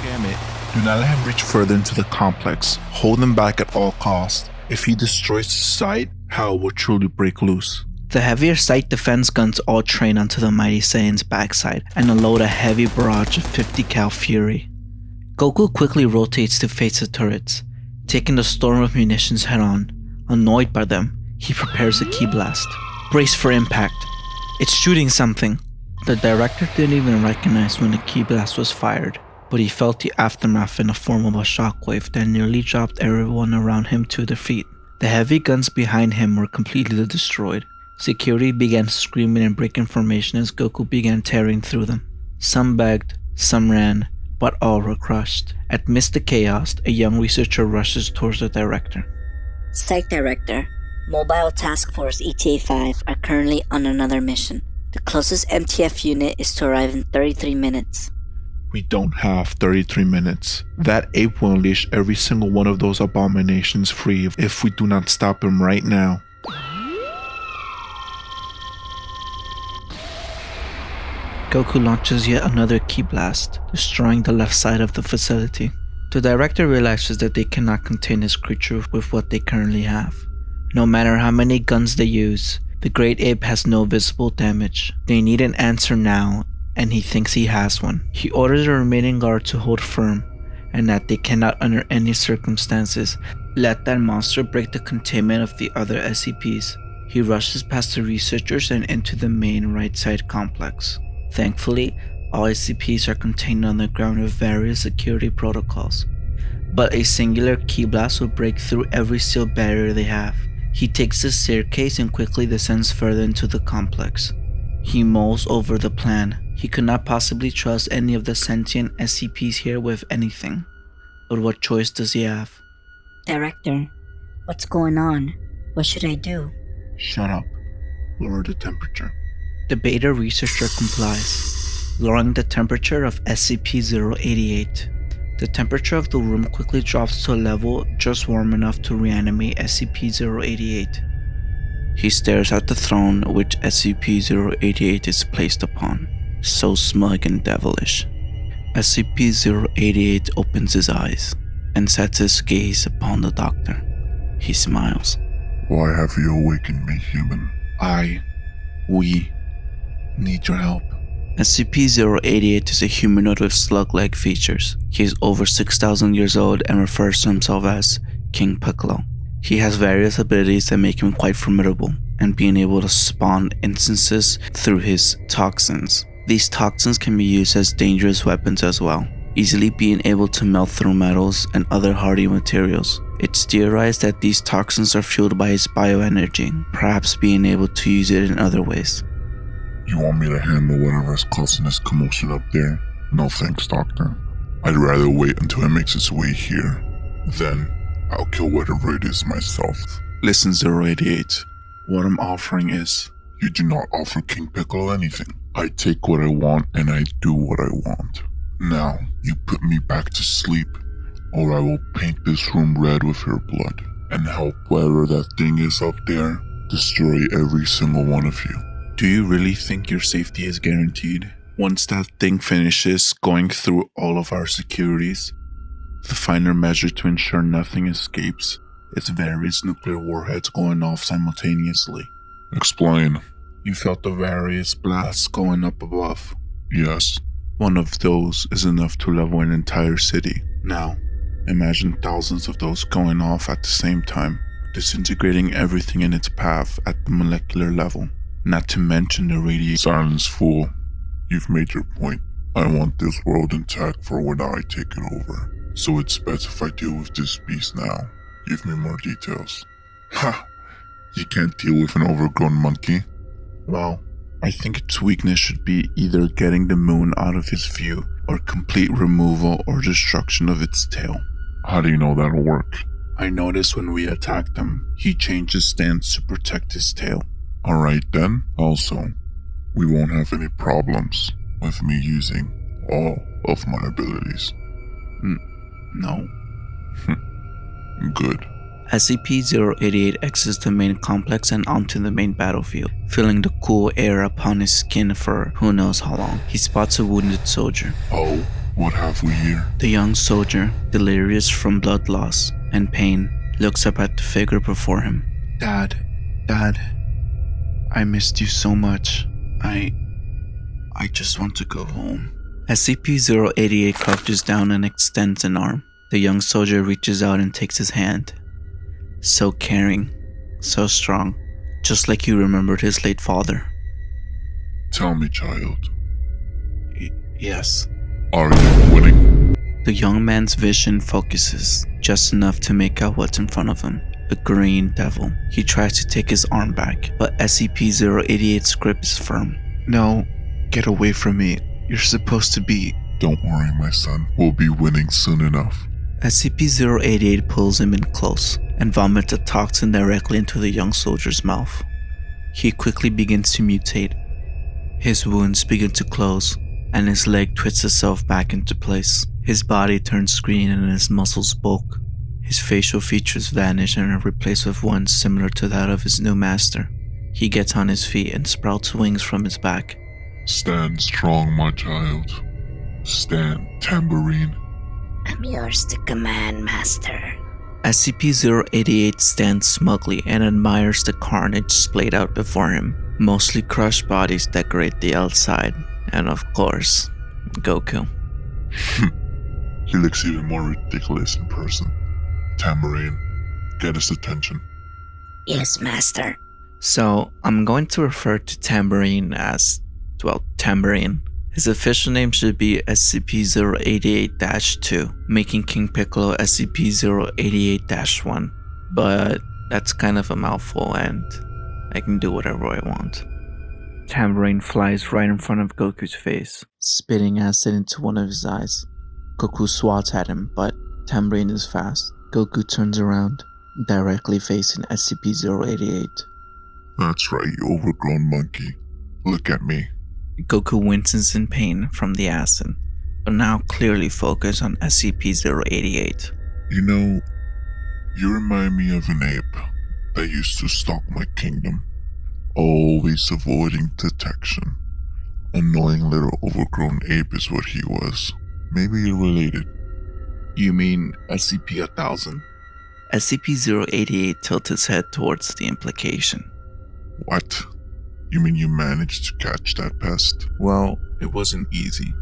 Damn it. Do not let him reach further into the complex. Hold him back at all costs. If he destroys the site, hell will truly break loose. The heavier site defense guns all train onto the mighty Saiyan's backside and unload a heavy barrage of 50 cal fury. Goku quickly rotates to face the turrets, taking the storm of munitions head on. Annoyed by them, he prepares a ki blast. Brace for impact. It's shooting something. The director didn't even recognize when the ki blast was fired, but he felt the aftermath in the form of a shockwave that nearly dropped everyone around him to their feet. The heavy guns behind him were completely destroyed. Security began screaming and breaking formation as Goku began tearing through them. Some begged, some ran, but all were crushed. Amidst the chaos, a young researcher rushes towards the director. Site Director, Mobile Task Force ETA-5 are currently on another mission. The closest MTF unit is to arrive in 33 minutes. We don't have 33 minutes. That ape will unleash every single one of those abominations free if we do not stop him right now. Goku launches yet another ki blast, destroying the left side of the facility. The director realizes that they cannot contain this creature with what they currently have. No matter how many guns they use, the great ape has no visible damage. They need an answer now, and he thinks he has one. He orders the remaining guard to hold firm, and that they cannot under any circumstances let that monster break the containment of the other SCPs. He rushes past the researchers and into the main right side complex. Thankfully, all SCPs are contained underground with various security protocols, but a singular ki blast will break through every sealed barrier they have. He takes the staircase and quickly descends further into the complex. He mulls over the plan. He could not possibly trust any of the sentient SCPs here with anything, but what choice does he have? Director, what's going on? What should I do? Shut up. Lower the temperature. The beta researcher complies, lowering the temperature of SCP-088. The temperature of the room quickly drops to a level just warm enough to reanimate SCP-088. He stares at the throne which SCP-088 is placed upon, so smug and devilish. SCP-088 opens his eyes and sets his gaze upon the doctor. He smiles. Why have you awakened me, human? We need your help. SCP-088 is a humanoid with slug-like features. He is over 6,000 years old and refers to himself as King Piccolo. He has various abilities that make him quite formidable, and being able to spawn instances through his toxins. These toxins can be used as dangerous weapons as well, easily being able to melt through metals and other hardy materials. It's theorized that these toxins are fueled by his bioenergy, perhaps being able to use it in other ways. You want me to handle whatever is causing this commotion up there? No thanks, Doctor. I'd rather wait until it makes its way here. Then, I'll kill whatever it is myself. Listen, 088. What I'm offering is... You do not offer King Piccolo anything. I take what I want and I do what I want. Now, you put me back to sleep, or I will paint this room red with your blood, and help whatever that thing is up there destroy every single one of you. Do you really think your safety is guaranteed? Once that thing finishes going through all of our securities, the final measure to ensure nothing escapes is various nuclear warheads going off simultaneously. Explain. You felt the various blasts going up above. Yes. One of those is enough to level an entire city. Now, imagine thousands of those going off at the same time, disintegrating everything in its path at the molecular level. Not to mention the radiation. Silence, fool. You've made your point. I want this world intact for when I take it over. So it's best if I deal with this beast now. Give me more details. Ha! You can't deal with an overgrown monkey? Well, I think its weakness should be either getting the moon out of his view, or complete removal or destruction of its tail. How do you know that'll work? I noticed when we attacked him, he changed his stance to protect his tail. Alright then. Also, we won't have any problems with me using all of my abilities. No. Good. SCP-088 exits the main complex and onto the main battlefield, feeling the cool air upon his skin for who knows how long. He spots a wounded soldier. Oh, what have we here? The young soldier, delirious from blood loss and pain, looks up at the figure before him. Dad, I missed you so much. I just want to go home. SCP-088 crouches down and extends an arm. The young soldier reaches out and takes his hand. So caring, so strong, just like he remembered his late father. Tell me, child. Yes. Are you winning? The young man's vision focuses, just enough to make out what's in front of him. A green devil. He tries to take his arm back, but SCP-088's grip is firm. No, get away from me. You're supposed to be... Don't worry, my son. We'll be winning soon enough. SCP-088 pulls him in close and vomits a toxin directly into the young soldier's mouth. He quickly begins to mutate. His wounds begin to close, and his leg twists itself back into place. His body turns green and his muscles bulk. His facial features vanish and are replaced with ones similar to that of his new master. He gets on his feet and sprouts wings from his back. Stand strong, my child. Stand, Tambourine. I'm yours to command, Master. SCP-088 stands smugly and admires the carnage splayed out before him. Mostly crushed bodies decorate the outside, and of course, Goku. He looks even more ridiculous in person. Tambourine, get his attention. Yes, Master. So, I'm going to refer to Tambourine as, well, Tambourine. His official name should be SCP-088-2, making King Piccolo SCP-088-1. But that's kind of a mouthful and I can do whatever I want. Tambourine flies right in front of Goku's face, spitting acid into one of his eyes. Goku swats at him, but Tambourine is fast. Goku turns around, directly facing SCP-088. That's right, you overgrown monkey. Look at me. Goku winces in pain from the acid, but now clearly focused on SCP-088. You know, you remind me of an ape that used to stalk my kingdom, always avoiding detection. Annoying little overgrown ape is what he was. Maybe you're related. You mean SCP-1000? SCP-088 tilts his head towards the implication. What? You mean you managed to catch that pest? Well, it wasn't easy.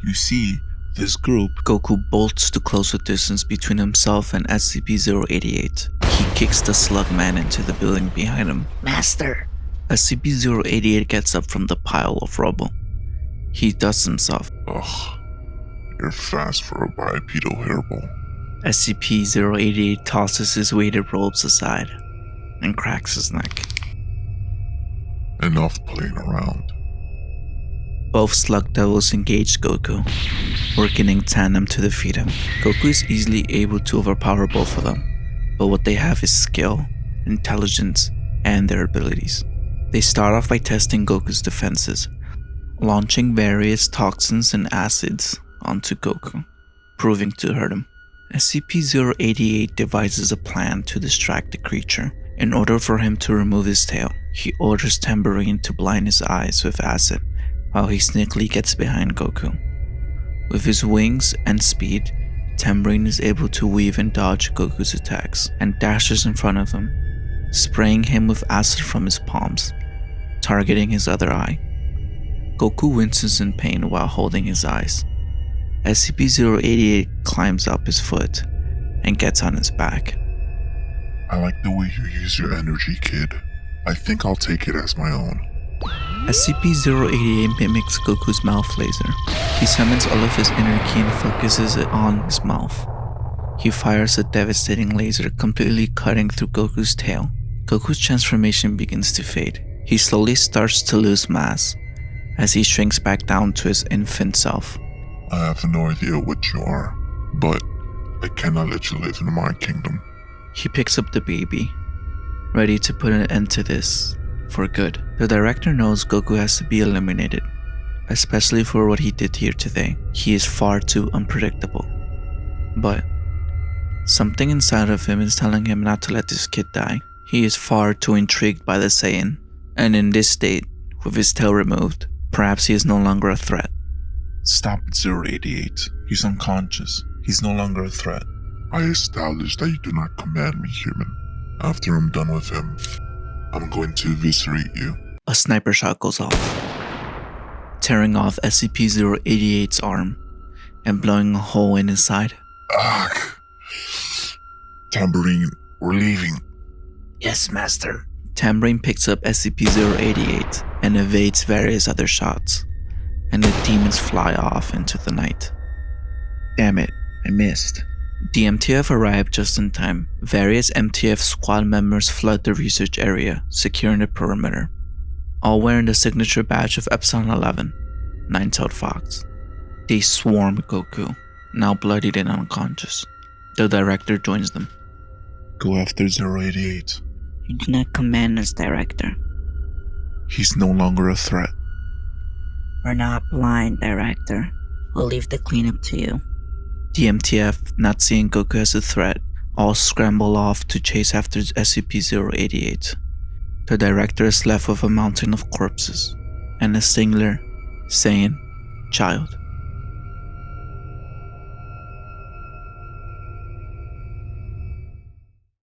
You see, this group... Goku bolts to close the distance between himself and SCP-088. He kicks the slug man into the building behind him. Master. SCP-088 gets up from the pile of rubble. He dusts himself. Ugh, you're fast for a bipedal hairball. SCP-088 tosses his weighted robes aside and cracks his neck. Enough playing around. Both slug devils engage Goku, working in tandem to defeat him. Goku is easily able to overpower both of them, but what they have is skill, intelligence, and their abilities. They start off by testing Goku's defenses, launching various toxins and acids onto Goku, proving to hurt him. SCP-088 devises a plan to distract the creature. In order for him to remove his tail, he orders Tambourine to blind his eyes with acid, while he sneakily gets behind Goku. With his wings and speed, Tambourine is able to weave and dodge Goku's attacks, and dashes in front of him, spraying him with acid from his palms, targeting his other eye. Goku winces in pain while holding his eyes. SCP-088 climbs up his foot and gets on his back. I like the way you use your energy, kid. I think I'll take it as my own. SCP-088 mimics Goku's mouth laser. He summons all of his inner ki and focuses it on his mouth. He fires a devastating laser, completely cutting through Goku's tail. Goku's transformation begins to fade. He slowly starts to lose mass as he shrinks back down to his infant self. I have no idea what you are, but I cannot let you live in my kingdom. He picks up the baby, ready to put an end to this for good. The director knows Goku has to be eliminated, especially for what he did here today. He is far too unpredictable. But Something inside of him is telling him not to let this kid die. He is far too intrigued by the saying, and in this state, with his tail removed, perhaps he is no longer a threat. Stop it, 088. He's unconscious. He's no longer a threat. I established that you do not command me, human. After I'm done with him, I'm going to eviscerate you. A sniper shot goes off, tearing off SCP-088's arm and blowing a hole in his side. Ah! Tambourine, we're leaving. Yes, Master. Tambourine picks up SCP-088 and evades various other shots, and the demons fly off into the night. Damn it, I missed. The MTF arrived just in time. Various MTF squad members flood the research area, securing the perimeter, all wearing the signature badge of Epsilon 11, Nine-Tailed Fox. They swarm Goku, now bloodied and unconscious. The director joins them. Go after 088. You do not command us, Director. He's no longer a threat. We're not blind, Director. We'll leave the cleanup to you. The MTF, not seeing Goku as a threat, all scramble off to chase after SCP-088. The director is left with a mountain of corpses and a singular, sane child.